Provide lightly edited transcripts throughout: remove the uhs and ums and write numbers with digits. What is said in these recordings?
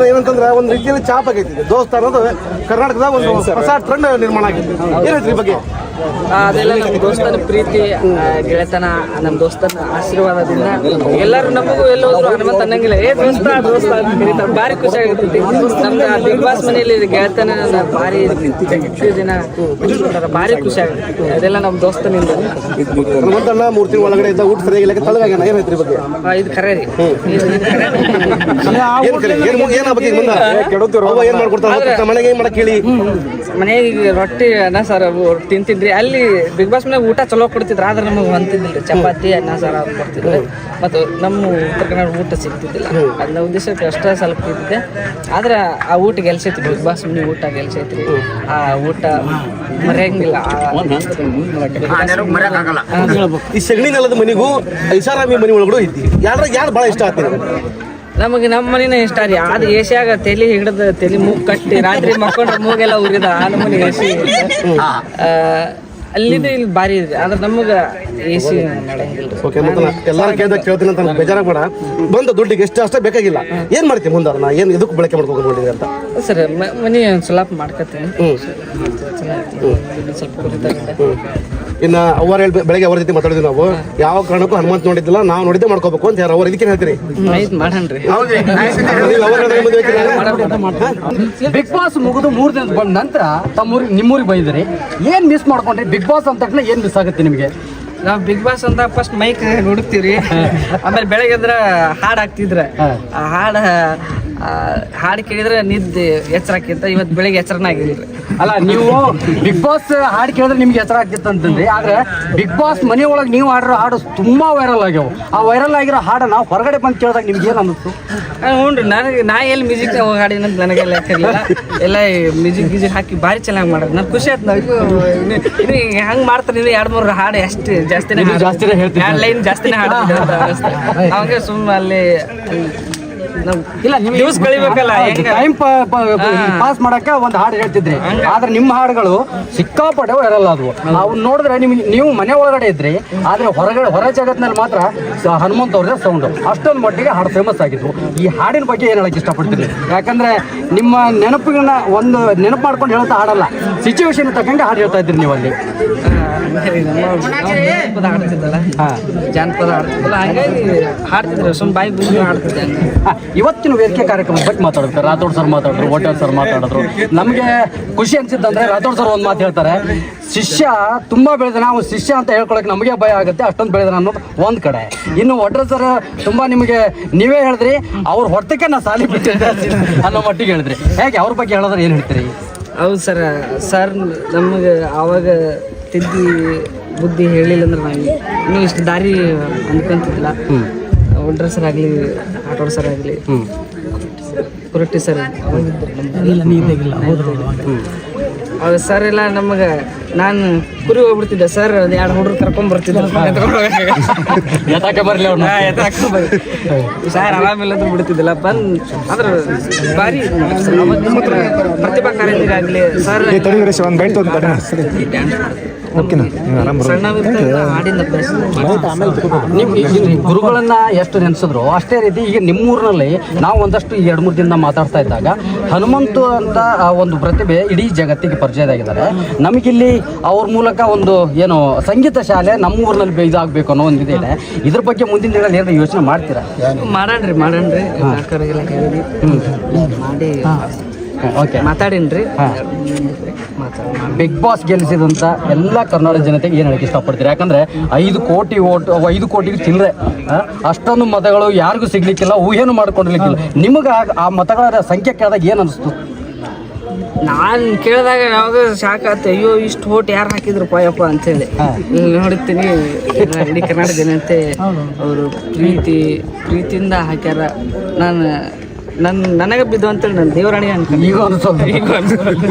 ಏನಂತಂದ್ರೆ ಒಂದ್ ರೀತಿಯಲ್ಲಿ ಚಾಪ್ ಆಗೈತಿ. ದೋಸ್ತ ಅನ್ನೋದು ಕರ್ನಾಟಕದ ಒಂದು ಹೊಸ ಟ್ರೆಂಡ್ ನಿರ್ಮಾಣ ಆಗೈತಿ. ಏನೈತ್ರಿ ಬಗ್ಗೆ? ಅದೆಲ್ಲ ನಮ್ಮ ದೋಸ್ತನ ಪ್ರೀತಿ, ಗೆಳೆತನ, ನಮ್ಮ ದೋಸ್ತನ ಆಶೀರ್ವಾದದಿಂದ ಎಲ್ಲರೂ ನಮಗೂ ಎಲ್ಲೋದ್ರು ಹನುಮಂತ ಅನ್ನಂಗಿಲ್ಲ, ದೋಸ್ತ ದೋಸ್ತ ಅಂತ ಕರೀತಾರೆ. ಭಾರಿ ಖುಷಿ ಆಗಿರ್ತೈತಿ. ನಮ್ದು ಬಿಗ್ ಬಾಸ್ ಮನೆಯಲ್ಲಿ ಗೆಳೆತನ ಭಾರಿ ಎಷ್ಟು ದಿನ ಭಾರಿ ಖುಷಿ ಆಗಿರ್ತೈತಿ. ಅದೆಲ್ಲ ನಮ್ಮ ದೋಸ್ತನಿಂದ. ಹನುಮಂತಣ್ಣ 3 ತಿಂಗಳ ಒಳಗಡೆ ಇದ್ದ ಊಟ ಸರಿಯಾಗಿಲ್ಲ, ತಳಗಾಗ್ಯಾನ. ಏನೈತ್ರಿ ಬಗ್ಗೆ? ಇದು ಖರೆ ರೀ. ಮನೆಗೆ ಏನ್ ಮಾಡಕ್ ಹೇಳಿ? ಮನೆಗೆ ರೊಟ್ಟಿ ಅನ್ನ ಸಾರು ತಿಂತಿದ್ರಿ. ಅಲ್ಲಿ ಬಿಗ್ ಬಾಸ್ ಮನೆಗೆ ಊಟ ಚಲೋ ಕೊಡ್ತಿದ್ರು, ಆದ್ರೆ ನಮಗೆ ಹೊಂತಿದ್ದಿಲ್ಲ. ಚಪಾತಿ ಅನ್ನ ಸಾರು ಅದು ಕೊಡ್ತಿದ್ರು, ಮತ್ತು ನಮ್ಮ ಉತ್ತರ ಕನ್ನಡ ಊಟ ಸಿಗ್ತಿದ್ದಿಲ್ಲ. ಅದನ್ನ ಉದ್ದೇಶಕ್ಕೆ ಅಷ್ಟೇ ಸ್ವಲ್ಪ ತಿಂತಿದ್ದೆ. ಆದ್ರೆ ಆ ಊಟ ಗೆಲ್ಸೈತಿ, ಬಿಗ್ ಬಾಸ್ ಮನೆ ಊಟ ಗೆಲ್ಸೈತ್ರಿ. ಆ ಊಟ ಮರೆಯಂಗಿಲ್ಲ. ಈ ಸಗಣಿ ನೆಲದ ಮನೆಗೂ ಐಷಾರಾಮಿ ಮನೆ ಒಳಗಡೆ ಐತಿ. ಯಾರು ಭಾಳ ಇಷ್ಟ ಆಗ್ತದೆ ನಮಗೆ? ನಮ್ಮ ಮನೇನ ಇಷ್ಟ ರೀ. ಅದು ಏಷ್ಯಾಗ ತಲೆ ಹಿಡಿದು ತಲೆ ಮೂಗು ಕಟ್ಟಿ ರಾತ್ರಿ ಮಕ್ಕೊಂಡ್ರೆ ಮೂಗೆಲ್ಲ ಉರಿದ ಆ ನಮ್ಮನೆ ಎಸಿ ಅಲ್ಲಿದೆ. ಇಲ್ಲಿ ಭಾರಿ ಇದೆ, ಆದ್ರೆ ನಮಗೆ ಎಸಿ ಎಲ್ಲಾರು ಕೇಳ್ತೀನಿ ಅಂತ ಬೇಜಾರಾಗ ಬೇಡ. ಬಂದ ದುಡ್ಡಿಗೆ ಎಷ್ಟು ಅಷ್ಟೇ ಬೇಕಾಗಿಲ್ಲ. ಏನ್ ಮಾಡ್ತೀನಿ ಮುಂದೆ? ನಾ ಏನು ಇದಕ್ಕೆ ಬಳಕೆ ಮಾಡ್ಕೊಂಡು ನೋಡಿದ್ರಿ ಅಂತ ಸರ್ ಮನೆ ಒಂದು ಸ್ವಲ್ಪ ಮಾಡ್ಕೊತೀನಿ. ಸ್ವಲ್ಪ ಇನ್ನ ಅವ್ರ ಬೆಳಗ್ಗೆ ಅವ್ರ ಜೊತೆ ಮಾತಾಡಿದ್ವಿ ನಾವು. ಯಾವ ಕಾರಣಕ್ಕೂ ಹನುಮಂತ ನೋಡಿದ್ದಿಲ್ಲ, ನಾವು ನೋಡಿದ್ದೆ ಮಾಡ್ಕೋಬೇಕು ಅಂತ ಯಾರು ಅವ್ರು ಇದಕ್ಕೆ ಹೇಳ್ತೀರಿ? ಮಾಡಣ್ರಿ. ಬಿಗ್ ಬಾಸ್ ಮುಗಿದು 3 ದಿನ ಬಂದ ನಂತರ ತಮ್ಮೂರಿಗೆ ನಿಮ್ಮೂರಿಗೆ ಬಂದಿದ್ರಿ. ಏನ್ ಮಿಸ್ ಮಾಡ್ಕೊಂಡ್ರಿ? ಬಿಗ್ ಬಾಸ್ ಅಂತ ತಕ್ಷಣ ಏನ್ ಮಿಸ್ ಆಗುತ್ತೆ ನಿಮಗೆ? ನಾವು ಬಿಗ್ ಬಾಸ್ ಅಂತ ಫಸ್ಟ್ ಮೈಕ್ ಹುಡುಕ್ತಿವ್ರಿ. ಆಮೇಲೆ ಬೆಳಗ್ಗೆ ಅಂದ್ರೆ ಹಾಡು ಹಾಕ್ತಿದ್ರೆ ಆ ಹಾಡು ಕೇಳಿದ್ರೆ ನಿದ್ದೆ ಎಚ್ಚರ ಆಕಿತ್ತ. ಇವತ್ತು ಬೆಳಿಗ್ಗೆ ಎಚ್ಚರನ ಆಗಿಲ್ರಿ. ಅಲ್ಲ, ನೀವು ಬಿಗ್ ಬಾಸ್ ಹಾಡು ಕೇಳಿದ್ರೆ ನಿಮ್ಗೆ ಎಚ್ಚರ ಆಗ್ತಿತ್ತು ಅಂತಂದ್ರಿ. ಆದ್ರೆ ಬಿಗ್ ಬಾಸ್ ಮನೆ ಒಳಗೆ ನೀವು ಆಡಿರೋ ಹಾಡು ತುಂಬಾ ವೈರಲ್ ಆಗ್ಯಾವ. ಆ ವೈರಲ್ ಆಗಿರೋ ಹಾಡು ನಾವು ಹೊರಗಡೆ ಬಂದು ಕೇಳಿದಾಗ ನಿಮ್ಗೆ ಏನು ಅನ್ನಿಸ್ತು? ಹ್ಞೂ ರೀ. ನಾ ಎಲ್ಲಿ ಮ್ಯೂಸಿಕ್ ಹಾಡಿನಂತ ನನಗೆಲ್ಲ ಯಾಕಿರಲಿಲ್ಲ. ಎಲ್ಲ ಮ್ಯೂಸಿಕ್ ಹಾಕಿ ಭಾರಿ ಚೆನ್ನಾಗಿ ಮಾಡೋದು. ನಾನು ಖುಷಿ ಆಯ್ತು. ನಾವು ಇದು ಹಂಗೆ ಮಾಡ್ತಾರೆ. ಇದು 2-3 ಹಾಡು ಎಷ್ಟು ಜಾಸ್ತಿನೇ ಹೇಳ್ತೀವಿ, 2 ಲೈನ್ ಜಾಸ್ತಿನೇ ಹಾಡ್ತಿದ್ದೆ. ಅವಾಗ ಸುಮ್ಮನೆ ಅಲ್ಲಿ ಇಲ್ಲ, ನ್ಯೂಸ್ ಕಳಿಬೇಕಲ್ಲ, ಟೈಮ್ ಪಾಸ್ ಮಾಡಕ್ಕೆ ಒಂದು ಹಾಡು ಹೇಳ್ತಿದ್ರಿ. ಆದ್ರೆ ನಿಮ್ಮ ಹಾಡುಗಳು ಸಿಕ್ಕಾಪಟ್ಟೆ ವೈರಲ್ ಆದವು. ಅವ್ನು ನೋಡಿದ್ರೆ ನೀವು ಮನೆ ಒಳಗಡೆ ಇದ್ರಿ, ಆದ್ರೆ ಹೊರ ಜಗತ್ತಿನಲ್ಲಿ ಮಾತ್ರ ಹನುಮಂತ ಅವ್ರದೇ ಸೌಂಡ್ ಅಷ್ಟೊಂದು ಮಟ್ಟಿಗೆ ಹಾಡು ಫೇಮಸ್ ಆಗಿದ್ವು. ಈ ಹಾಡಿನ ಬಗ್ಗೆ ಏನ್ ಹೇಳಕ್ ಇಷ್ಟಪಡ್ತೀರಿ? ಯಾಕಂದ್ರೆ ನಿಮ್ಮ ನೆನಪುಗಳನ್ನ ಒಂದು ನೆನಪು ಮಾಡ್ಕೊಂಡು ಹೇಳ್ತಾ ಹಾಡಲ್ಲ, ಸಿಚುವೇಶನ್ ತಕ್ಕಂಗೆ ಹಾಡು ಹೇಳ್ತಾ ಇದ್ರಿ ನೀವು ಅಲ್ಲಿ. ಜಾನಪದ ಹಾಡ್ತಿದ್ದಲ್ಲ, ಹಂಗಾಗಿ ಹಾಡ್ತಿದ್ರು. ಸುಮ್ ಬಾಯಿ ಬಂದು ಹಾಡ್ತಿದ್ದೆ. ಇವತ್ತಿನ ವೇದಿಕೆ ಕಾರ್ಯಕ್ರಮದ ಬಗ್ಗೆ ಮಾತಾಡ್ತಾರೆ. ರಾಥೋಡ್ ಸರ್ ಮಾತಾಡಿದ್ರು, ಓಟಲ್ ಸರ್ ಮಾತಾಡಿದ್ರು. ನಮಗೆ ಖುಷಿ ಅನ್ಸಿದ್ದಂದ್ರೆ ರಾಥೋಡ್ ಸರ್ ಒಂದು ಮಾತು ಹೇಳ್ತಾರೆ, ಶಿಷ್ಯ ತುಂಬಾ ಬೆಳೆದ, ನಾವು ಶಿಷ್ಯ ಅಂತ ಹೇಳ್ಕೊಳಕ್ ನಮಗೆ ಭಯ ಆಗುತ್ತೆ, ಅಷ್ಟೊಂದು ಬೆಳೆದ ಅನ್ನೋದು ಒಂದ್ ಕಡೆ. ಇನ್ನು ಒಡ್ರ ಸರ್ ತುಂಬಾ ನಿಮಗೆ ನೀವೇ ಹೇಳಿದ್ರಿ, ಅವ್ರ ಹೊರತಕ್ಕೆ ನಾ ಸಾಲಿ ಬಿಟ್ಟಿದ್ದೆ ಅನ್ನೋ ಮಟ್ಟಿಗೆ ಹೇಳಿದ್ರಿ. ಹೇಗೆ ಅವ್ರ ಬಗ್ಗೆ ಹೇಳಿದ್ರೆ ಏನ್ ಹೇಳ್ತೀರಿ? ಹೌದು ಸರ್ ನಮಗೆ ಆವಾಗ ತಿದ್ದಿ ಬುದ್ಧಿ ಹೇಳಿಲ್ಲ ಅಂದ್ರೆ ನಾವು ಇನ್ನೂ ಇಷ್ಟು ದಾರಿ ಅನ್ಕೊಂತಿದ್ದಿಲ್ಲ. ಒಡ್ರ ಸರ್ ಆಗಲಿ, ಆಟೋಡ್ ಸರ್ ಆಗಲಿ, ಕುರಟ್ಟಿ ಸರ್ ಅವಾಗ ಸರ್ ಎಲ್ಲ ನಮಗೆ, ನಾನು ಕುರಿ ಹೋಗ್ಬಿಡ್ತಿದ್ದೆ, ಸರ್ ಒಂದು 2 ಹುಡುಗರು ಕರ್ಕೊಂಡ್ ಬರ್ತಿದ್ದೆ. ಸರ್ ಆರಾಮಿಲ್ಲ ಬಿಡ್ತಿದ್ದಿಲ್ಲ ಬಂದ್. ಆದ್ರೆ ಭಾರಿ ಪ್ರತಿಭಾ ಕಾರಂಜಿಗಾಗಲಿ ಸರ್ ಗುರುಗಳನ್ನ ಎಷ್ಟು ನೆನೆಸಿದ್ರು ಅಷ್ಟೇ ರೀತಿ ಈಗ ನಿಮ್ಮೂರಿನಲ್ಲಿ ನಾವು ಒಂದಷ್ಟು 2-3 ದಿನ ಮಾತಾಡ್ತಾ ಇದ್ದಾಗ ಹನುಮಂತು ಅಂತ ಒಂದು ಪ್ರತಿಭೆ ಇಡೀ ಜಗತ್ತಿಗೆ ಪರಿಚಯದಾಗಿದ್ದಾರೆ. ನಮಗಿಲ್ಲಿ ಅವ್ರ ಮೂಲಕ ಒಂದು ಏನು ಸಂಗೀತ ಶಾಲೆ ನಮ್ಮ ಊರಿನಲ್ಲಿ ಇದಾಗಬೇಕು ಅನ್ನೋ ಒಂದು ಇದೆ. ಇದ್ರ ಬಗ್ಗೆ ಮುಂದಿನ ದಿನಗಳಲ್ಲಿ ಏನಾದ್ರು ಯೋಚನೆ ಮಾಡ್ತೀರಾ? ಮಾಡಣ್ರಿ ಮಾಡಿ ಮಾತಾಡೀನ್ರಿ. ಬಿಗ್ ಬಾಸ್ ಗೆಲ್ಲಿಸಿದಂತ ಎಲ್ಲ ಕರ್ನಾಟಕ ಜನತೆಗೆ ಏನು ಹೇಳಕ್ಕೆ ಇಷ್ಟಪಡ್ತೀರಿ? ಯಾಕಂದ್ರೆ 5 ಕೋಟಿಗೆ ಚಿಲ್ಲರೆ ಅಷ್ಟೊಂದು ಮತಗಳು ಯಾರಿಗೂ ಸಿಗ್ಲಿಕ್ಕಿಲ್ಲ, ಊಹೆನೂ ಮಾಡ್ಕೊಂಡಿರ್ಲಿಕ್ಕಿಲ್ಲ. ನಿಮಗೆ ಆ ಮತಗಳ ಸಂಖ್ಯೆ ಕೇಳಿದಾಗ ಏನು ಅನಿಸ್ತು? ನಾನು ಕೇಳಿದಾಗ ಯಾವಾಗ ಶಾಕ್ ಆಯ್ತು. ಅಯ್ಯೋ, ಇಷ್ಟು ಓಟ್ ಯಾರು ಹಾಕಿದ್ರು ಪಾಯಪ್ಪ ಅಂತೇಳಿ ನೋಡ್ತೀನಿ. ಇಡೀ ಕರ್ನಾಟಕ ಜನತೆ ಅವರು ಪ್ರೀತಿಯಿಂದ ಹಾಕ್ಯಾರ. ನನಗೆ ಬಿದ್ದು ಅಂತೇಳಿ ನಾನು ದೇವರಾಣಿ ಅನ್ಕೊಂಡು ಈಗ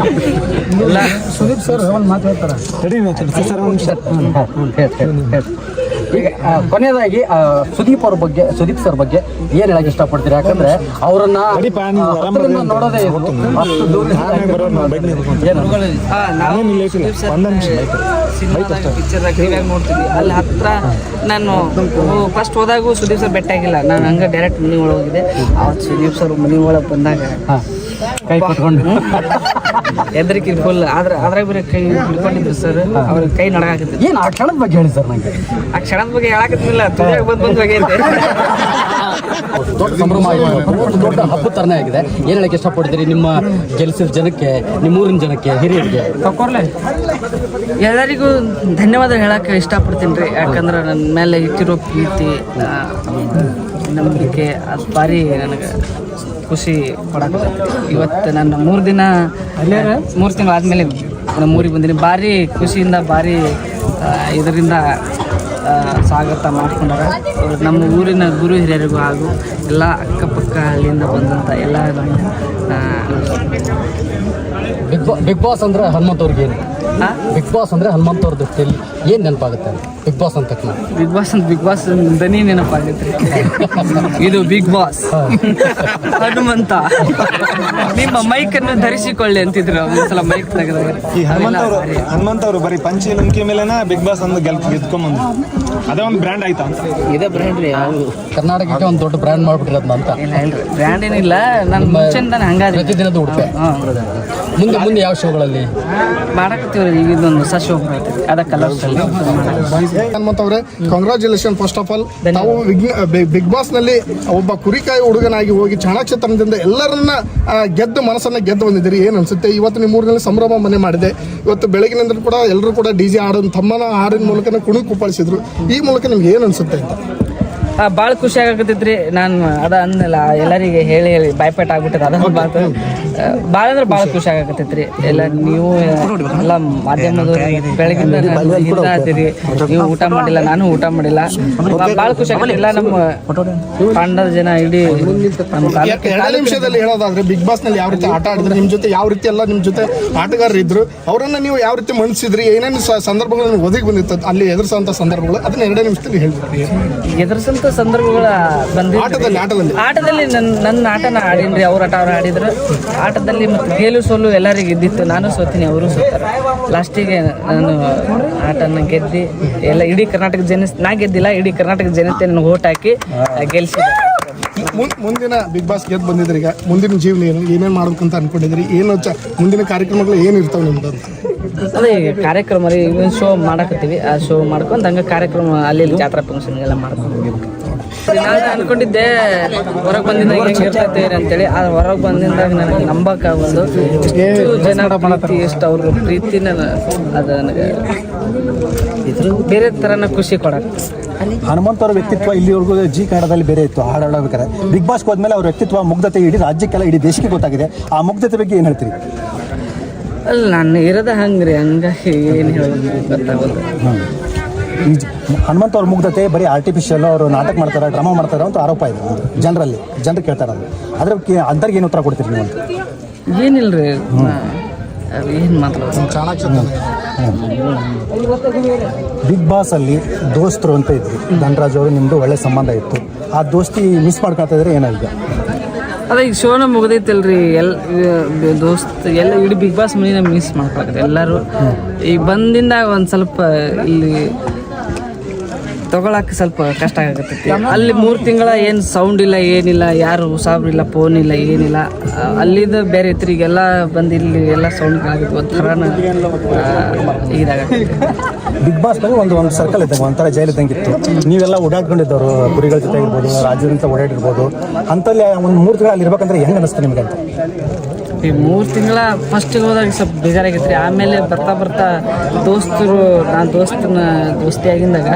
ಸುದೀಪ್ ಸರ್ ಒಂದು ಮಾತು ಹೇಳ್ತಾರೆ. ಈಗ ಕೊನೆಯದಾಗಿ ಸುದೀಪ್ ಸರ್ ಬಗ್ಗೆ ಏನ್ ಹೇಳಕ್ ಇಷ್ಟಪಡ್ತೀರಿ? ಯಾಕಂದ್ರೆ ಅವರನ್ನ ಹತ್ರದಿಂದ ನೋಡೋದೇ ಇದು. ಅಷ್ಟು ಪಿಕ್ಚರ್ ನೋಡ್ತಿದ್ವಿ ಅಲ್ಲಿ ಹತ್ರ. ನಾನು ಫಸ್ಟ್ ಹೋದಾಗೂ ಸುದೀಪ್ ಸರ್ ಬೆಟ್ಟ ಆಗಿಲ್ಲ, ನಾನು ಹಂಗೆ ಡೈರೆಕ್ಟ್ ಮನೆ ಒಳಗೆ ಹೋಗಿದ್ದೆ. ಅವತ್ತು ಸುದೀಪ್ ಸರ್ ಮನೆ ಒಳಗೆ ಬಂದಾಗ ಕೈ ಕೊಟ್ಕೊಂಡು ಹೆದರಿಕೆ ಫುಲ್. ಅದ್ರಾಗ ಬೇರೆ ಕೈ ಹಿಡ್ಕೊಂಡಿದ್ರು ಸರ್, ಅವ್ರಿಗೆ ಕೈ ನಡಗಾಕತ್ತಿದ್ರು. ಏನು ಆ ಕ್ಷಣದ ಬಗ್ಗೆ ಹೇಳಿ ಸರ್ ನಂಗೆ. ಆ ಕ್ಷಣದ ಬಗ್ಗೆ ಹೇಳಕತ್ತಿಲ್ಲ, ತುಳಿಯಾಗ ಬಂದು ಬಗ್ಗೆ ದೊಡ್ಡ ಸಂಭ್ರಮ ಆಗಿದೆ, ದೊಡ್ಡ ಹಬ್ಬದ ತರನೇ ಆಗಿದೆ. ಏನ್ ಹೇಳಕ್ಕೆ ಇಷ್ಟಪಡ್ತೀರಿ ನಿಮ್ಮ ಗೆಲ್ಸಿದ ಜನಕ್ಕೆ, ನಿಮ್ಮೂರಿನ ಜನಕ್ಕೆ, ಹಿರಿಯರಿಗೆ? ಎಲ್ಲರಿಗೂ ಧನ್ಯವಾದ ಹೇಳಕ್ಕೆ ಇಷ್ಟಪಡ್ತೀನಿ ರೀ. ಯಾಕಂದ್ರೆ ನನ್ನ ಮೇಲೆ ಇಟ್ಟಿರೋ ಪ್ರೀತಿ, ನಂಬಿಕೆ ಅದು ಭಾರಿ ನನಗೆ ಖುಷಿ ಕೊಡಕ್ಕೆ. ಇವತ್ತು ನಾನು 3 ತಿಂಗಳು ಆದಮೇಲೆ ನಮ್ಮ ಊರಿಗೆ ಬಂದೀನಿ. ಭಾರಿ ಖುಷಿಯಿಂದ, ಭಾರಿ ಇದರಿಂದ ಸ್ವಾಗತ ಮಾಡ್ಕೊಂಡಾರ ನಮ್ಮ ಊರಿನ ಗುರು ಹಿರಿಯರಿಗೂ ಹಾಗೂ ಎಲ್ಲ ಅಕ್ಕಪಕ್ಕ ಹಳ್ಳಿಯಿಂದ ಬಂದಂಥ ಎಲ್ಲ ನಮ್ಮ ಬಿಗ್ ಬಾಸ್ ಅಂದ್ರೆ ಹನುಮಂತವ್ರಿಗೆ ಏನು? ಬಿಗ್ ಬಾಸ್ ಅಂದ್ರೆ ಹನುಮಂತವ್ರದ್ದು ಏನು ನೆನಪಾಗುತ್ತೆ? ಬಿಗ್ ಬಾಸ್ ಅಂತ ಬಿಗ್ ಬಾಸ್ ದನಿ ನೆನಪಾಗುತ್ತೆ. ಇದು ಬಿಗ್ ಬಾಸ್ ಹನುಮಂತ ನಿಮ್ಮ ಮೈಕ್ ಅನ್ನು ಧರಿಸಿಕೊಳ್ಳಿ ಅಂತಿದ್ರು ಒಂದ್ಸಲ ಮೈಕ್ ತೆಗೆದಾಗ. ಈ ಹನುಮಂತ ಅವರು ಬರೀ ಪಂಚಿ ನಂಬಿಕೆ ಮೇಲೆನ ಬಿಗ್ ಬಾಸ್ ಅಂದ್ ಗೆದ್ಕೊಂಬಂದು ಅದೇ ಒಂದು ಬ್ರ್ಯಾಂಡ್ ಆಯ್ತಾ ಅಂತ? ಇದೇ ಬ್ರ್ಯಾಂಡ್ ರೀ. ಕರ್ನಾಟಕಕ್ಕೆ ಒಂದು ದೊಡ್ಡ ಬ್ರ್ಯಾಂಡ್ ಮಾಡ್ಬಿಟ್ಟಿರೋದು ಅಂತ. ಇಲ್ರಿ ಬ್ರ್ಯಾಂಡ್ ಏನಿಲ್ಲ, ನಾನು ಮುಂಚೆಂದಾನೆ ಹಂಗಾದ್ರೆ ಪ್ರತಿದಿನದ ಉಡುಪೆ. ಮುಂದೆ ಯಾವ ಶೋಗಳಲ್ಲಿ ಮಾಡಕತ್ತೀವ್ರಿ? ಈಗ ಇದೊಂದು ಹೊಸ ಶೋ ಬರ್ತೈತಿ, ಅದ ಕಲರ್ಸ್ ಅಲ್ಲಿ. ಹನುಮಂತವ್ರೆ, ಕಾಂಗ್ರಾಚುಲೇಷನ್ ಫಸ್ಟ್ ಆಫ್ ಆಲ್. ನಾವು ಬಿಗ್ ಬಾಸ್ ನಲ್ಲಿ ಒಬ್ಬ ಕುರಿಕಾಯಿ ಹುಡುಗನಾಗಿ ಹೋಗಿ ಚಾಣಾಕ್ಷತನದಿಂದ ಎಲ್ಲರನ್ನ ಮನಸ್ಸನ್ನ ಗೆದ್ದು ಬಂದಿದ್ದೀರಿ. ಏನ್ ಅನ್ಸುತ್ತೆ ಇವತ್ತು ನಿಮ್ಮ ಊರಿನಲ್ಲಿ ಸಂಭ್ರಮ ಮನೆ ಮಾಡಿದೆ? ಇವತ್ತು ಬೆಳಗಿನಿಂದ ಕೂಡ ಎಲ್ಲರೂ ಕೂಡ DJ ಹಾಡೋದು ತಮ್ಮನ ಹಾಡಿನ ಮೂಲಕ ಕುಣಿದು ಕುಪ್ಪಳಿಸಿದ್ರು. ಈ ಮೂಲಕ ನಿಮ್ಗೆ ಏನ್ ಅನ್ಸುತ್ತೆ ಅಂತ? ಭಾಳ ಖುಷಿ ಆಗಕತ್ತೈತ್ರಿ. ನಾನು ಅದ ಅಂದಲ್ಲ, ಎಲ್ಲರಿಗೆ ಹೇಳಿ ಬಾಯ್ಪಾಟ್ ಆಗ್ಬಿಟ್ಟದ. ಅದೊಂದು ಮಾತು ಭಾಳ ಅಂದ್ರೆ ಭಾಳ ಖುಷಿ ಆಗಕತ್ತೈತ್ರಿ. ಎಲ್ಲ ನೀವು ಎಲ್ಲ ಮಾಧ್ಯಮದವ್ರು ಬೆಳಗಿಂದ ಹಿಂದಾತೀರಿ, ನೀವು ಊಟ ಮಾಡಿಲ್ಲ, ನಾನು ಊಟ ಮಾಡಿಲ್ಲ. ಭಾಳ ಖುಷಿ ಆಗತ್ತೆ. ಎಲ್ಲ ನಮ್ಮ ತಂಡದ ಜನ ಇಡೀ ನಮ್ಮ 2 ನಿಮಿಷದಲ್ಲಿ ಹೇಳೋದಾದ್ರೆ ಬಿಗ್ ಬಾಸ್ ನಲ್ಲಿ ಯಾವ ರೀತಿ ಆಟ ಆಡಿದ್ರೆ, ನಿಮ್ ಜೊತೆ ಯಾವ ರೀತಿ ಎಲ್ಲ ನಿಮ್ ಜೊತೆ ಆಟಗಾರರು ಇದ್ರು, ಅವರನ್ನ ನೀವು ಯಾವ ರೀತಿ ಮನಸ್ಸಿದ್ರಿ, ಏನೇನು ಸಂದರ್ಭಗಳು ಒದಗಿ ಬಂದಿತ್ತು ಅಲ್ಲಿ ಎದುರಿಸುವಂತ ಸಂದರ್ಭಗಳು, ಅದನ್ನ 2 ನಿಮಿಷದಲ್ಲಿ ಹೇಳ್ತೀರಿ. ಎದುರಿಸಂತ ಸಂದರ್ಭಗಳ ಆಟದಲ್ಲಿ ನನ್ನ ಆಟನ ಆಡೀನ್ರಿ. ಅವ್ರ ಆಟ ಅವ್ರು ಆಡಿದ್ರು. ಆಟದಲ್ಲಿ ಮತ್ತು ಗೆಲು ಸೋಲು ಎಲ್ಲರಿಗೂ ಇದ್ದಿತ್ತು. ನಾನು ಸೋತೀನಿ, ಅವರು ಸೋತಾರೆ. ಲಾಸ್ಟಿಗೆ ನಾನು ಆಟನ ಗೆದ್ದಿ ಎಲ್ಲ ಇಡೀ ಕರ್ನಾಟಕ ನಾ ಗೆದ್ದಿಲ್ಲ, ಇಡೀ ಕರ್ನಾಟಕ ಜನತೆ ನನಗೆ ಓಟ್ ಹಾಕಿ ಗೆಲ್ಸಿದೆ. ಮುಂದಿನ ಬಿಗ್ ಬಾಸ್ ಗೆದ್ದು ಬಂದಿದ್ರಿ, ಈಗ ಮುಂದಿನ ಜೀವನ ಏನೇನು ಮಾಡ್ಬೇಕಂತ ಅನ್ಕೊಂಡಿದ್ರಿ? ಏನು ಮುಂದಿನ ಕಾರ್ಯಕ್ರಮಗಳು ಏನು ಇರ್ತಾವೆ ನಿಮ್ದು ಅಂತ? ಅದೇ ಈಗ ಕಾರ್ಯಕ್ರಮ ರೀ, ಇವನ್ ಶೋ ಮಾಡಕತ್ತೀವಿ. ಆ ಶೋ ಮಾಡ್ಕೊಂಡು ಹಂಗೆ ಕಾರ್ಯಕ್ರಮ ಅಲ್ಲಿ ಜಾತ್ರಾ ಫಂಕ್ಷನ್ ಎಲ್ಲ ಮಾಡ್ಕೊಂಡು ನಾನು ಅನ್ಕೊಂಡಿದ್ದೆ ಹೊರಗೆ ಬಂದಿದ್ದಾಗ ಹೆಂಗೆ ಇರ್ತೈತೆ ಅಂತೇಳಿ. ಆ ಹೊರಗೆ ಬಂದಿಂದಾಗ ನನಗೆ ನಂಬಕ್ಕಾಗೋದು ಎಷ್ಟು ಜನ ಪ್ರೀತಿ, ಎಷ್ಟು ಅವ್ರ ಪ್ರೀತಿನ ಅದು ನನಗೆ ಬೇರೆ ಥರನ ಖುಷಿ ಕೊಡಕ್ಕೆ. ಹನುಮಂತ ಅವ್ರ ವ್ಯಕ್ತಿತ್ವ ಇಲ್ಲಿವರೆಗೂ ಜಿ ಕನ್ನಡದಲ್ಲಿ ಬೇರೆ ಇತ್ತು ಹಾಡಾಡಬೇಕಾದ್ರೆ. ಬಿಗ್ ಬಾಸ್ಗೆ ಹೋದ್ಮೇಲೆ ಅವ್ರ ವ್ಯಕ್ತಿತ್ವ, ಮುಗ್ಧತೆ ಇಡೀ ರಾಜ್ಯಕ್ಕೆಲ್ಲ, ಇಡೀ ದೇಶಕ್ಕೆ ಗೊತ್ತಾಗಿದೆ. ಆ ಮುಗ್ಧತೆ ಬಗ್ಗೆ ಏನು ಹೇಳ್ತೀರಿ? ಅಲ್ಲ, ನಾನು ಇರೋದ ಹಂಗ್ರಿ, ಹಂಗಾಗಿ ಏನು ಹೇಳೋದು ಗೊತ್ತಾಗೋದು. ಈ ಹನುಮಂತ ಅವ್ರ ಮುಗ್ಧತೆ ಬರೀ ಆರ್ಟಿಫಿಷಿಯಲ್, ಅವರು ನಾಟಕ ಮಾಡ್ತಾರೆ, ಡ್ರಾಮಾ ಮಾಡ್ತಾರೆ ಅಂತ ಆರೋಪ ಇದೆ ಜನರು ಕೇಳ್ತಾರೆ. ಅದ್ರ ಅಂಥವ್ರಿಗೆ ಏನು ಉತ್ತರ ಕೊಡ್ತೀರಿ ನೀವು? ಏನಿಲ್ರಿ, ಏನು ಮಾತಾಡೋದು. ಬಿಗ್ ಬಾಸ್ ಅಲ್ಲಿ ದೋಸ್ತರು ಅಂತ ಇದ್ರು, ಧನರಾಜ್ ಅವರು, ನಿಮ್ಮದು ಒಳ್ಳೆ ಸಂಬಂಧ ಇತ್ತು. ಆ ದೋಸ್ತಿ ಮಿಸ್ ಮಾಡ್ಕೊಳ್ತಾ ಇದ್ರೆ ಏನಾಗಿದೆ? ಅದೇ ಈಗ ಶೋನ ಮುಗ್ದೈತಲ್ರಿ, ದೋಸ್ತ್ ಎಲ್ಲ ಇಡೀ ಬಿಗ್ ಬಾಸ್ ಮನಿನ ಮಿಸ್ ಮಾಡ್ಕೊಳಕತ್ತೆ ಎಲ್ಲರೂ. ಈಗ ಬಂದಿಂದ ಒಂದು ಸ್ವಲ್ಪ ಇಲ್ಲಿ ತಗೊಳಕ್ಕೆ ಸ್ವಲ್ಪ ಕಷ್ಟ ಆಗತ್ತೆ. ಅಲ್ಲಿ 3 ತಿಂಗಳ ಏನು ಸೌಂಡ್ ಇಲ್ಲ, ಏನಿಲ್ಲ, ಯಾರು ಸಾಬ್ರಿಲ್ಲ, ಫೋನ್ ಇಲ್ಲ, ಏನಿಲ್ಲ. ಅಲ್ಲಿದ್ದು ಬೇರೆ ಇತ್ತು. ಈಗೆಲ್ಲ ಬಂದು ಇಲ್ಲಿ ಎಲ್ಲ ಸೌಂಡ್ ಆಗಿತ್ತು, ಒಂಥರನ ಇದಾಗತ್ತೆ. ಬಿಗ್ ಬಾಸ್ನಲ್ಲಿ ಒಂದು ಸರ್ಕಲ್ ಇದ್ದಂಗೆ, ಒಂಥರ ಜೈಲ್ ಇದ್ದಂಗೆ ಇತ್ತು. ನೀವೆಲ್ಲ ಓಡಾಡ್ಕೊಂಡಿದ್ದವರು, ಕುರಿಗಳ ಜೊತೆ ಇರ್ಬೋದು, ರಾಜ್ಯದಿಂದ ಓಡಾಡಿರ್ಬೋದು. ಅಂಥಲ್ಲಿ ಒಂದು 3 ತಿಂಗಳು ಅಲ್ಲಿ ಇರ್ಬೇಕಂದ್ರೆ ಹೆಂಗೆ ಅನಿಸ್ತು ನಿಮ್ಗೆ ಅಂತ? ಈ 3 ತಿಂಗಳ ಫಸ್ಟಿಗೆ ಹೋದಾಗ ಸ್ವಲ್ಪ ಬೇಜಾರಾಗಿತ್ತು ರೀ. ಆಮೇಲೆ ಬರ್ತಾ ನಾನು ದೋಸ್ತಿ ಆಗಿದ್ದಾಗ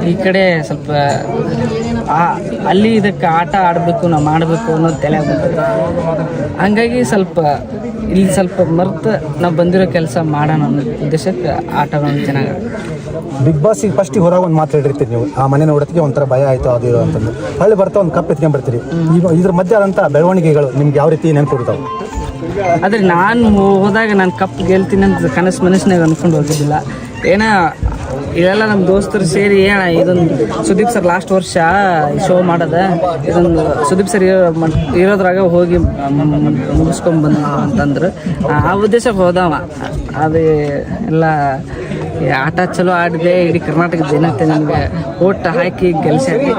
ಈ ಕಡೆ ಸ್ವಲ್ಪ ಅಲ್ಲಿ ಇದಕ್ಕೆ ಆಟ ಆಡಬೇಕು, ನಾವು ಮಾಡಬೇಕು ಅನ್ನೋದು ತಲೆ ಆಗ್ಬಿಡ್ತದೆ. ಹಂಗಾಗಿ ಸ್ವಲ್ಪ ಇಲ್ಲಿ ಸ್ವಲ್ಪ ಮರ್ತು ನಾವು ಬಂದಿರೋ ಕೆಲಸ ಮಾಡೋಣ ಅನ್ನೋ ಉದ್ದೇಶಕ್ಕೆ ಆಟಗಳನ್ನು ಚೆನ್ನಾಗಿ. ಬಿಗ್ ಬಾಸಿಗೆ ಫಸ್ಟಿಗೆ ಹೊರಗೆ ಒಂದು ಮಾತು ಹೇಳಿರ್ತೀರಿ ನೀವು, ಆ ಮನೆ ನೋಡೋದಕ್ಕೆ ಒಂಥರ ಭಯ ಆಯಿತು ಅದು ಇದು ಅಂತಂದು. ಹೊಳ್ಳಿ ಬರ್ತಾ ಒಂದು ಕಪ್ ಎತ್ಕೊಂಡ್ ಬರ್ತೀರಿ. ಈಗ ಇದ್ರ ಮಧ್ಯೆ ಆದಂಥ ಬೆಳವಣಿಗೆಗಳು ನಿಮ್ಗೆ ಯಾವ ರೀತಿ ನೆನಪು ಇರ್ತಾವೆ? ಆದರೆ ನಾನು ಹೋದಾಗ ನಾನು ಕಪ್ ಗೆಲ್ತೀನಿ ಅಂತ ಮನಸ್ಸಿನಾಗ ಅಂದ್ಕೊಂಡು ಹೋಗಿದ್ದಿಲ್ಲ. ಏನೋ ಇದೆಲ್ಲ ನಮ್ಮ ದೋಸ್ತರು ಸೇರಿ ಇದೊಂದು ಸುದೀಪ್ ಸರ್ ಲಾಸ್ಟ್ ವರ್ಷ ಶೋ ಮಾಡೋದ ಇದೊಂದು ಸುದೀಪ್ ಸರ್ ಇರೋದ್ರಾಗ ಹೋಗಿ ಮುಗಿಸ್ಕೊಂಡ್ ಬಂದ ಅಂತಂದ್ರು. ಆ ಉದ್ದೇಶಕ್ಕೆ ಹೋದವ. ಅದು ಎಲ್ಲ ಆಟ ಚಲೋ ಆಡಿದೆ. ಇಡೀ ಕರ್ನಾಟಕ ಜನತೆ ನಮಗೆ ಓಟ್ ಹಾಕಿ ಗೆಲ್ಸ್ಯಾರಿ.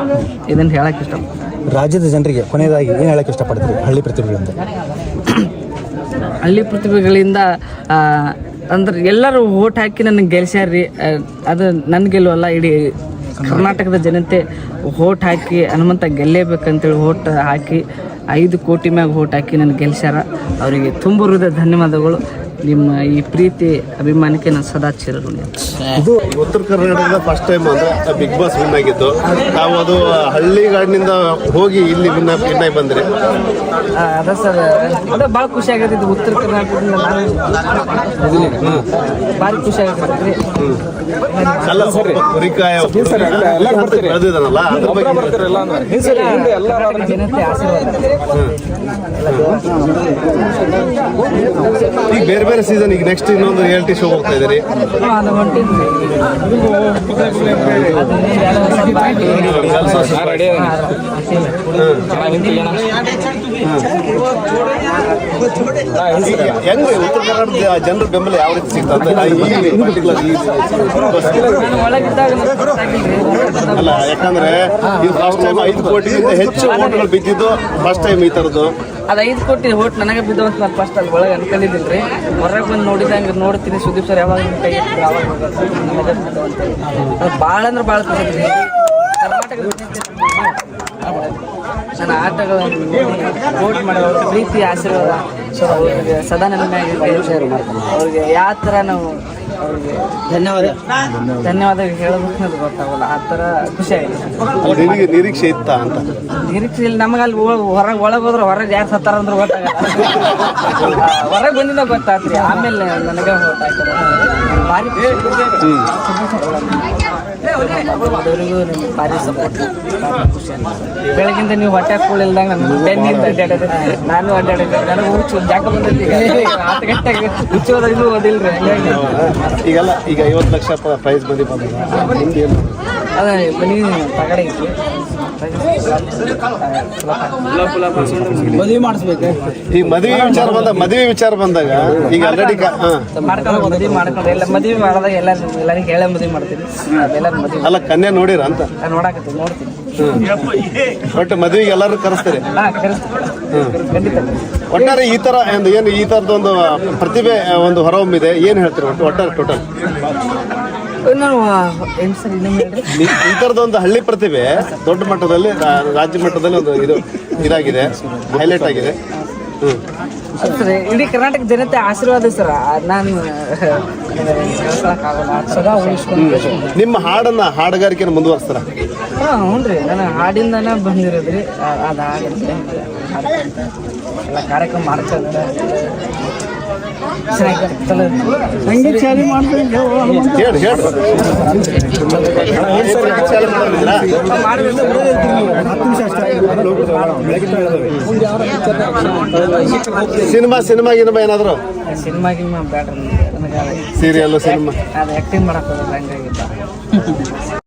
ಇದನ್ನು ಹೇಳಕ್ಕೆ ಇಷ್ಟ. ರಾಜ್ಯದ ಜನರಿಗೆ ಕೊನೆಯದಾಗಿ ಏನು ಹೇಳಕ್ಕೆ ಇಷ್ಟಪಡ್ತೀರಿ ಹಳ್ಳಿ ಪ್ರತಿಭೆಗಳಿಂದ? ಹಳ್ಳಿ ಪ್ರತಿಭೆಗಳಿಂದ ಅಂದ್ರೆ ಎಲ್ಲರೂ ಓಟ್ ಹಾಕಿ ನನಗೆ ಗೆಲ್ಸ್ಯಾರ್ರಿ. ಅದು ನನ್ನ ಗೆಲುವಲ್ಲ, ಇಡೀ ಕರ್ನಾಟಕದ ಜನತೆ ಓಟ್ ಹಾಕಿ ಹನುಮಂತ ಗೆಲ್ಲೇಬೇಕಂತೇಳಿ ಓಟ್ ಹಾಕಿ 5 ಕೋಟಿ ಮ್ಯಾಗ ಓಟ್ ಹಾಕಿ ನನಗೆ ಗೆಲ್ಸ್ಯಾರ. ಅವರಿಗೆ ತುಂಬ ಹೃದಯ ಧನ್ಯವಾದಗಳು. ನಿಮ್ಮ ಈ ಪ್ರೀತಿ ಅಭಿಮಾನಕ್ಕೆ ನಾನು ಸದಾ ಚಿರಋಣಿ. ಇದು ಉತ್ತರ ಕರ್ನಾಟಕದ ಫಸ್ಟ್ ಟೈಮ್ ಅಂದ್ರೆ ಬಿಗ್ ಬಾಸ್ ವಿನ್ ಆಗಿದ್ದು. ನಾವು ಅದು ಹಳ್ಳಿಗಾಡಿನಿಂದ ಹೋಗಿ ಇಲ್ಲಿ ವಿನ್ ಆಗಿ ಬಂದ್ರೆ ಅದ ಸರ್, ಅದ ಭಾಳ ಖುಷಿ ಆಗತ್ತಿದ್ದು. ಉತ್ತರ ಕರ್ನಾಟಕದಿಂದ ಭಾರಿ ಖುಷಿ ಆಗತ್ತೈತ್ರಿ. ಅಲ್ಲ ಕುರಿಕಾಯ ಬೆಳೆದಿದ್ದಾನಲ್ಲ ಅದ್ರ ಬಗ್ಗೆ ಜನತೆ ಆಶೀರ್ವಾದ. ಈಗ ಬೇರೆ ಬೇರೆ ಸೀಸನ್ ಈಗ ನೆಕ್ಸ್ಟ್ ಇನ್ನೊಂದು ರಿಯಾಲಿಟಿ ಶೋ ಹೋಗ್ತಾ ಇದ್ದೀರಿ. ಅದು ಹೊಂಟಿದ್ರಿ. ಹೆಂಗ್ ಉತ್ತರ ಕರ್ನಾಟಕದ ಜನರ ಬೆಂಬಲ ಯಾವ ರೀತಿ ಸಿಗ್ತದೆ? ಅಲ್ಲ, ಯಾಕಂದ್ರೆ ಇದು ಫಸ್ಟ್ ಟೈಮ್ 5 ಕೋಟಿಗಿಂತ ಹೆಚ್ಚು ಓಟ್ಗಳು ಬಿದ್ದಿದ್ದು ಫಸ್ಟ್ ಟೈಮ್ ಈ ಥರದ್ದು. ಅದು 5 ಕೋಟಿ ಓಟ್ ನನಗೆ ಬಿದ್ದು ಅಂತ ನಾನು ಫಸ್ಟ್ ಅಲ್ಲಿ ಒಳಗೆ ಅನ್ಕೊಂಡಿದ್ದಿಲ್ರಿ. ಹೊರಗೆ ಬಂದು ನೋಡಿದಂಗೆ ನೋಡ್ತೀನಿ ಸುದೀಪ್ ಸರ್ ಯಾವಾಗ ಕೈ ಎತ್ತಿದ್ರು ಆವಾಗ ಅದು ಭಾಳ ಅಂದ್ರೆ ಭಾಳ ಖುಷಿ. ಕರ್ನಾಟಕದ ನನ್ನ ಆಟಗಳನ್ನು ವೋಟ್ ಮಾಡೋ ಪ್ರೀತಿ ಆಶೀರ್ವಾದ ಸೊ ಅವ್ರಿಗೆ ಸದಾ ನನ್ನ ಮ್ಯಾಗ ಅವ್ರಿಗೆ ಯಾವ ಥರ ನಾವು ಅವ್ರಿಗೆ ಧನ್ಯವಾದ ಹೇಳಬೇಕು ಅನ್ನೋದು ಗೊತ್ತಾಗಲ್ಲ. ಆ ಥರ ಖುಷಿ ಆಗಿದೆ. ನಿರೀಕ್ಷೆ ಇತ್ತ ಅಂತ? ನಿರೀಕ್ಷೆ ಇಲ್ಲ. ನಮಗೆ ಅಲ್ಲಿ ಹೊರಗೆ ಒಳಗೆ ಹೋದ್ರೆ ಹೊರಗೆ ಯಾರು ಸತ್ತಾರ ಅಂದ್ರೆ ಗೊತ್ತಾಗಲ್ಲ. ಹೊರಗೆ ಬಂದಿದ್ದ ಗೊತ್ತಾಗ್ತದೆ. ಆಮೇಲೆ ನನಗೆ ಗೊತ್ತಾಗ್ತದೆ. ಭಾರಿ ಅದವರಿಗೂ ನಿಮ್ಗೆ ಭಾರಿ ಸಪೋರ್ಟ್, ಭಾರಿ ಖುಷಿ ಅನಿಸ್ತದೆ. ಬೆಳಗಿಂದ ನೀವು ಹೊಟ್ಟೆ ಕೂಳಿಲ್ದಂಗೆ ನಾನು ಬೆನ್ನಿಂದ ಅಡ್ಡಾಡಿದೆ. ನಾನು ಅಡ್ಡಾಡಿದ್ದೆ. ನನಗೆ ಹುಚ್ಚು ಜಾಗ ಬಂದೈತಿ. 10 ಗಂಟೆಗೆ ಹುಚ್ಚು ಹೋದಾಗ ಇನ್ನೂ ಓದಿಲ್ರಿ. ಈಗೆಲ್ಲ ಈಗ 50 ಲಕ್ಷ ಪ್ರೈಸ್ ಬಂದಿದೆ. ನಿಮ್ದು ಏನು? ಅದ ಮನೆ ತಗಡೆ ಐತಿ. ಮದುವೆ ಮಾಡಿಸ್ಬೇಕು. ಈಗ ಮದುವೆ ವಿಚಾರ ಬಂದಾಗ ಈಗ ಆಲ್ರೆಡಿ ಮದುವೆ ಮಾಡ್ಕೊಂಡು ಎಲ್ಲ ಮದುವೆ ಮಾಡಿದಾಗ ಎಲ್ಲರಿಗೂ ಹೇಳೇ ಮದುವೆ ಮಾಡ್ತೀನಿ. ಎಲ್ಲರೂ ಮದುವೆ ಅಲ್ಲ ಕನ್ಯಾ ನೋಡಿರ ಅಂತ ನೋಡಾಕತ್ತೀನಿ, ನೋಡ್ತೀನಿ. ಒಟ್ಟು ಮದುವೆಗೆ ಎಲ್ಲರೂ ಕರೆಸ್ತಾರೆ. ಖಂಡಿತ. ಒಟ್ಟಾರೆ ಈ ತರ ಏನು ಈ ತರದೊಂದು ಪ್ರತಿಭೆ ಒಂದು ಹೊರಹೊಮ್ಮಿದೆ. ಏನು ಹೇಳ್ತೀರಿ ಒಟ್ಟಾರೆ ಟೋಟಲ್? ನಾನು ಏನು ಸರ್ ಇನ್ನೊಮ್ಮೆ ಹೇಳ್ರಿ. ಈ ಥರದೊಂದು ಹಳ್ಳಿ ಪ್ರತಿಭೆ ದೊಡ್ಡ ಮಟ್ಟದಲ್ಲಿ ರಾಜ್ಯ ಮಟ್ಟದಲ್ಲಿ ಒಂದು ಇದಾಗಿದೆ, ಹೈಲೈಟ್ ಆಗಿದೆ. ಸರ್ ಇಡೀ ಕರ್ನಾಟಕ ಜನತೆ ಆಶೀರ್ವಾದ ಸರ್. ನಾನು ಹೇಳ್ಕೊಳಕ್ಕಾಗಲ್ಲ. ಸದಾ ಉಳಿಸ್ಕೊಂಡು ನಿಮ್ಮ ಹಾಡುಗಾರಿಕೆಯನ್ನು ಮುಂದುವರಿಸ್ತಾರ? ಹ್ಞೂ ರೀ, ನಾನು ಹಾಡಿಂದನೇ ಬಂದಿರೋದ್ರಿ. ಅದು ಹಾಡುತ್ತೆ ಎಲ್ಲ ಕಾರ್ಯಕ್ರಮ ಮಾಡ್ಕೊಂತ ಸಂಗೀತ ಶಾಲೆ ಮಾಡ್ತೀನಿ. ಸಿನಿಮಾ ಏನಾದ್ರು? ಸಿನಿಮಾ ಬೇಡ, ಸೀರಿಯಲ್ ಸಿನಿಮಾ ಅದು ಆ್ಯಕ್ಟಿಂಗ್ ಮಾಡಕ್ಕೆ ಹಂಗಾಗಿಲ್ಲ.